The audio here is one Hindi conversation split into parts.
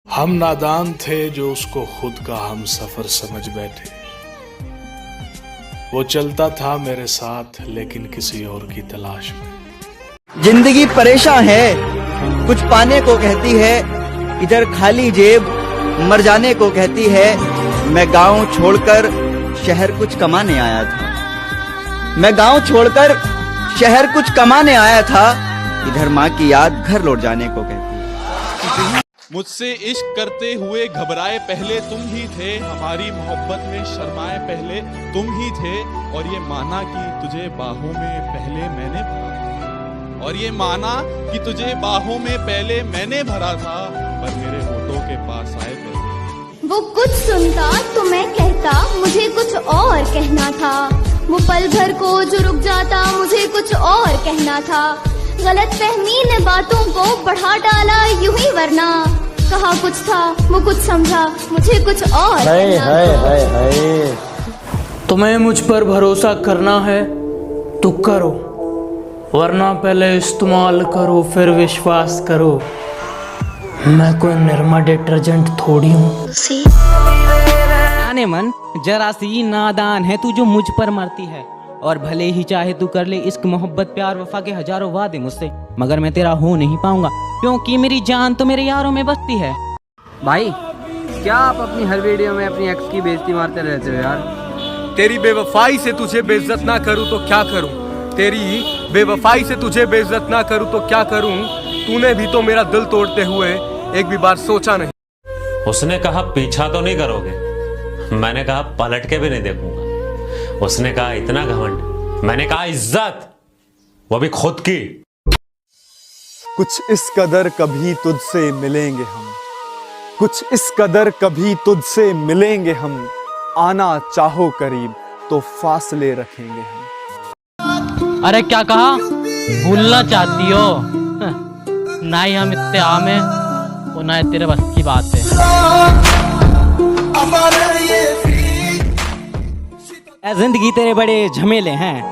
हम नादान थे जो उसको खुद का हम सफर समझ बैठे। वो चलता था मेरे साथ लेकिन किसी और की तलाश में। जिंदगी परेशान है, कुछ पाने को कहती है, इधर खाली जेब मर जाने को कहती है। मैं गांव छोड़कर शहर कुछ कमाने आया था। मैं गांव छोड़कर शहर कुछ कमाने आया था। इधर माँ की याद घर लौट जाने को कहती है। मुझसे इश्क करते हुए घबराए पहले तुम ही थे, हमारी मोहब्बत में शर्माए पहले तुम ही थे। और ये माना कि तुझे बाहों में पहले मैंने भरा, और ये माना कि तुझे बाहों में पहले मैंने भरा था, पर मेरे होठों के पास आए पहले। वो कुछ सुनता तो मैं कहता मुझे कुछ और कहना था। वो पल भर को जो रुक जाता मुझे कुछ और कहना था। गलत फहमी ने बातों को बढ़ा डाला यूं ही, वरना कहा कुछ था वो कुछ समझा मुझे कुछ और कहना था। तुम्हें मुझ पर भरोसा करना है तो करो, वरना पहले इस्तेमाल करो फिर विश्वास करो। मैं कोई निरमा डिटर्जेंट थोड़ी हूँ। जाने मन जरा सी नादान है तू जो मुझ पर मरती है, और भले ही चाहे तू कर ले इश्क मोहब्बत प्यार वफा के हजारों वादे मुझसे, मगर मैं तेरा हो नहीं पाऊंगा क्योंकि मेरी जान तो मेरे यारों में बसती है। भाई क्या आप अपनी हर वीडियो में अपनी एक्स की बेइज्जती मारते रहते हो यार? तेरी बेवफाई से तुझे बेइज्जत ना करूं तो क्या करूं? तेरी बेवफाई से तुझे बेइज्जत ना करूं तो क्या करूं? तूने भी तो मेरा दिल तोड़ते हुए एक भी बार सोचा नहीं। उसने कहा पीछा तो नहीं करोगे, मैंने कहा पलट के भी नहीं देखूंगा। उसने कहा इतना घमंड, मैंने कहा इज्जत, वो भी खुद की। कुछ इस कदर कभी तुझसे मिलेंगे हम, कुछ इस कदर कभी तुझसे मिलेंगे हम। आना चाहो करीब तो फासले रखेंगे हम। अरे क्या कहा? भूलना चाहती हो? ना ही हम इतने आम हैं और ना ही तेरे बस की बात है। जिंदगी तेरे बड़े झमेले हैं,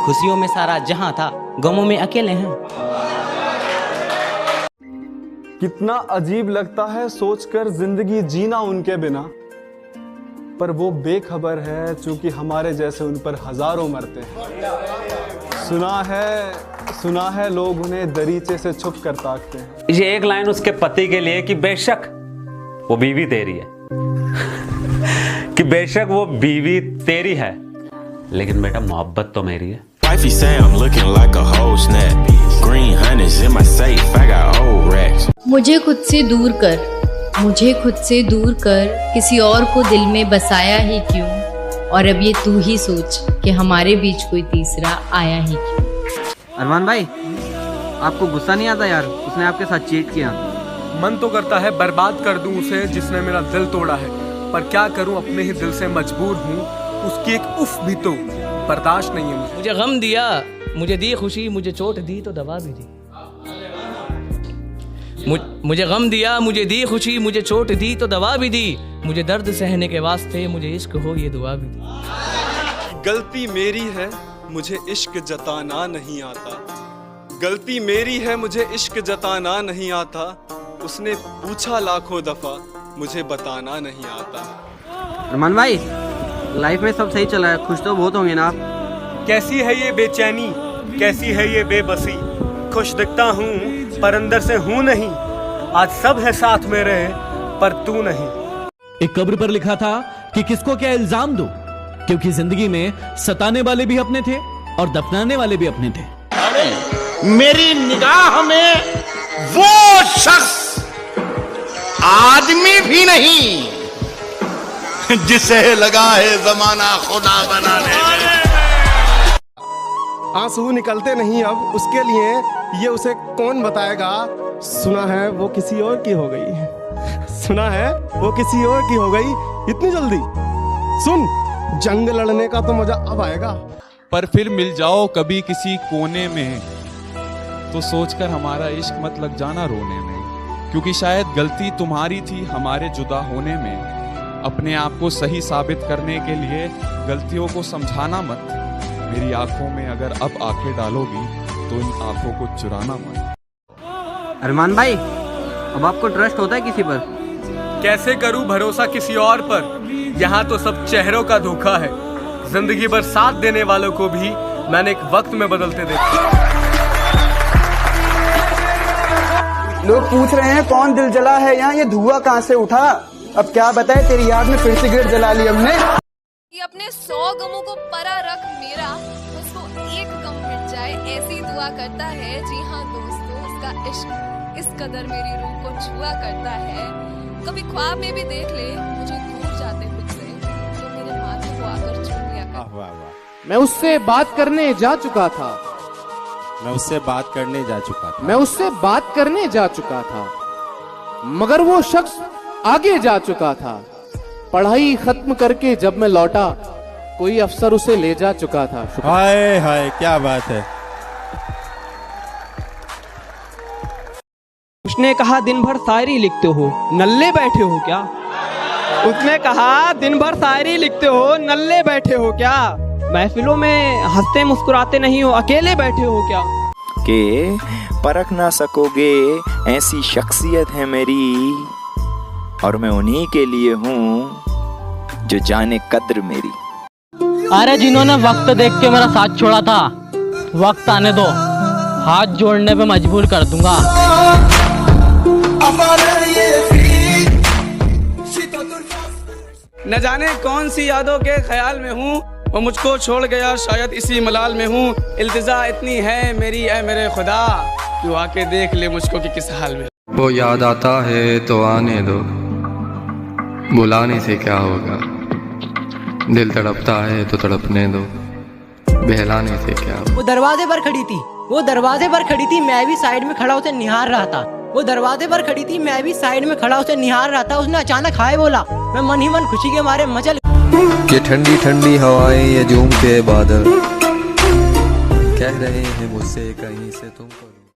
खुशियों में सारा जहां था, गमों में अकेले हैं। कितना अजीब लगता है सोचकर जिंदगी जीना उनके बिना, पर वो बेखबर है चूंकि हमारे जैसे उन पर हजारों मरते हैं। सुना है लोग उन्हें दरीचे से छुप कर ताकते हैं। ये एक लाइन उसके पति के लिए कि बेशक वो बीवी तेरी है कि बेशक वो बीवी तेरी है, लेकिन बेटा मोहब्बत तो मेरी है। मुझे खुद से दूर कर, मुझे खुद से दूर कर, किसी और को दिल में बसाया ही क्यों? और अब ये तू ही सोच कि हमारे बीच कोई तीसरा आया ही क्यों? अरमान भाई आपको गुस्सा नहीं आता यार, उसने आपके साथ चीट किया? मन तो करता है बर्बाद कर दूं उसे जिसने मेरा दिल तोड़ा है, पर क्या करूं, अपने ही दिल से मजबूर हूं। उसकी एक उफ भी तो बर्दाश्त नहीं है। मुझे गम दिया, मुझे दी खुशी, मुझे चोट दी तो दवा भी दी। मुझे गम दिया, मुझे दी खुशी, मुझे चोट दी तो दवा भी दी। मुझे दर्द सहने के वास्ते मुझे इश्क हो ये दुआ भी दी। गलती मेरी है मुझे इश्क जताना नहीं आता, गलती मेरी है मुझे इश्क जताना नहीं आता। उसने पूछा लाखों दफा मुझे बताना नहीं आता। अरमान भाई लाइफ में सब सही चला है, खुश तो बहुत होंगे ना आप? कैसी है ये बेचैनी, कैसी है ये बेबसी, खुश दिखता हूँ पर अंदर से हूँ नहीं। आज सब है साथ मेरे पर तू नहीं। एक कब्र पर लिखा था कि किसको क्या इल्जाम दो, क्योंकि जिंदगी में सताने वाले भी अपने थे और दफनाने वाले भी अपने थे। मेरी निगाह में वो शख्स आदमी भी नहीं जिसे लगा है जमाना खुदा बनाने में। आंसू निकलते नहीं अब उसके लिए, ये उसे कौन बताएगा? सुना है वो किसी और की हो गई, सुना है वो किसी और की हो गई। इतनी जल्दी? सुन, जंग लड़ने का तो मजा अब आएगा। पर फिर मिल जाओ कभी किसी कोने में, तो सोचकर हमारा इश्क मत लग जाना रोने में, क्योंकि शायद गलती तुम्हारी थी हमारे जुदा होने में। अपने आप को सही साबित करने के लिए गलतियों को समझाना मत। मेरी आंखों में अगर अब आंखें डालोगी तो इन आंखों को चुराना मत। अरमान भाई अब आपको ट्रस्ट होता है किसी पर? कैसे करूं भरोसा किसी और पर? यहाँ तो सब चेहरों का धोखा है। जिंदगी भर साथ देने वालों को भी मैंने एक वक्त में बदलते देखा। लोग पूछ रहे हैं कौन दिल जला है यहाँ, ये धुआं कहाँ से उठा? अब क्या बताए, तेरी याद में फिर सिगरेट जला ली हमने। ये अपने 100 गमों को परा रख मेरा, उसको एक गम मिट जाए ऐसी दुआ करता है। जी हाँ दोस्तों, उसका इश्क इस कदर मेरी रूह को छुआ करता है। कभी ख्वाब में भी देख ले मुझे दूर जाते खुद से, तो मेरे माथे को आकर छू लिया कर। मैं उससे बात करने जा चुका था, मैं उससे बात करने जा चुका था, मैं उससे बात करने जा चुका था, मगर वो शख्स आगे जा चुका था। पढ़ाई खत्म करके जब मैं लौटा, कोई अफसर उसे ले जा चुका था। हाय हाय क्या बात है। उसने कहा दिन भर शायरी लिखते हो, नल्ले बैठे हो क्या? उसने कहा दिन भर शायरी लिखते हो, नल्ले बैठे हो क्या? महफिलों में हंसते मुस्कुराते नहीं हो, अकेले बैठे हो क्या? के परख ना सकोगे ऐसी शख्सियत है मेरी, और मैं उन्हीं के लिए हूँ जो जाने कद्र मेरी। अरे जिन्होंने वक्त देख के मेरा साथ छोड़ा था, वक्त आने दो, हाथ जोड़ने पे मजबूर कर दूंगा। न जाने कौन सी यादों के ख्याल में हूँ, वो मुझको छोड़ गया शायद इसी मलाल में हूँ। इल्तिजा इतनी है मेरी ऐ मेरे खुदा, तू आके देख ले मुझको कि किस हाल में। वो याद आता है तो आने दो, बुलाने से क्या होगा? दिल तड़पता है तो तड़पने दो, बहलाने से क्या होगा? वो दरवाजे पर खड़ी थी, वो दरवाजे पर खड़ी थी, मैं भी साइड में खड़ा उसे निहार रहा था। वो दरवाजे पर खड़ी थी, मैं भी साइड में खड़ा उसे निहार रहा था। उसने अचानक हाय बोला, मैं मन ही मन खुशी के मारे मचल कि ठंडी ठंडी हवाएं ये झूमते बादल कह रहे हैं मुझसे कहीं से तुमको